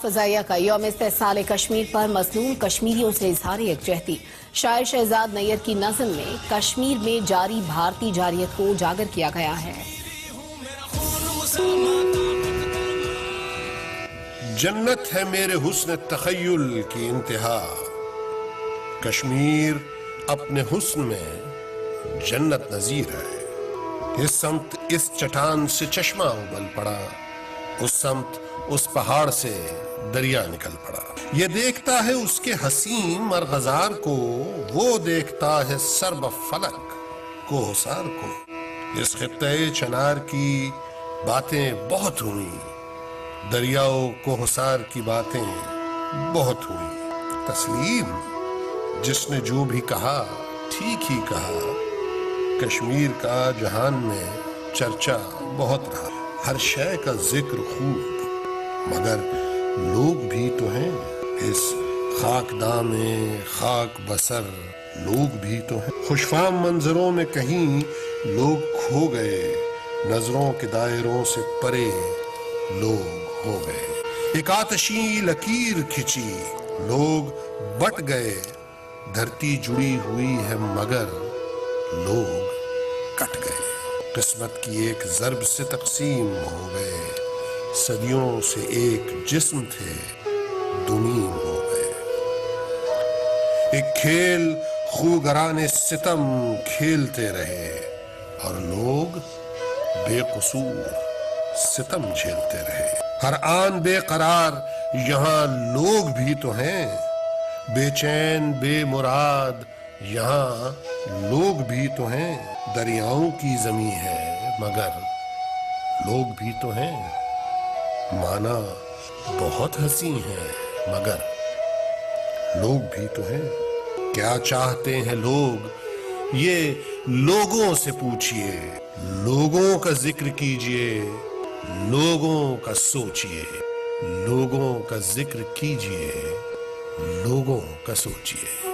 فضائیہ کا یوم استحصال کشمیر پر مظلوم کشمیریوں سے اظہار یکجہتی۔ شاعر شہزاد نیّر کی نظم میں کشمیر میں جاری بھارتی جارحیت کو اجاگر کیا گیا ہے۔ جنت ہے میرے حسن تخیل کی انتہا، کشمیر اپنے حسن میں جنت نظیر ہے۔ اس سمت اس چٹان سے چشمہ ابل پڑا، اس سمت اس پہاڑ سے دریا نکل پڑا۔ یہ دیکھتا ہے اس کے حسین مرغزار کو، وہ دیکھتا ہے سرب فلک کوہسار کو۔ اس خطے چنار کی باتیں بہت ہوئیں، دریاؤ کوہسار کی باتیں بہت ہوئیں۔ تسلیم جس نے جو بھی کہا ٹھیک ہی کہا، کشمیر کا جہان میں چرچا بہت رہا۔ ہر شے کا ذکر خوب، مگر لوگ بھی تو ہیں اس خاک داں میں خاک بسر، لوگ بھی تو ہیں۔ خوشفام منظروں میں کہیں لوگ کھو گئے، نظروں کے دائروں سے پرے لوگ ہو گئے۔ ایک آتشی لکیر کھچی، لوگ بٹ گئے، دھرتی جڑی ہوئی ہے مگر لوگ کٹ گئے۔ قسمت کی ایک ضرب سے تقسیم ہو گئے، صدیوں سے ایک جسم تھے دو نیم ہو گئے۔ ایک کھیل خوگران ستم کھیلتے رہے اور لوگ بے قصور ستم جھیلتے رہے۔ ہر آن بے قرار یہاں لوگ بھی تو ہیں، بے چین بے مراد یہاں لوگ بھی تو ہیں۔ دریاؤں کی زمیں ہے مگر لوگ بھی تو ہیں، مانا بہت حسین ہے مگر لوگ بھی تو ہیں۔ کیا چاہتے ہیں لوگ یہ لوگوں سے پوچھئے، لوگوں کا ذکر کیجئے، لوگوں کا سوچئے، لوگوں کا ذکر کیجئے، لوگوں کا سوچئے۔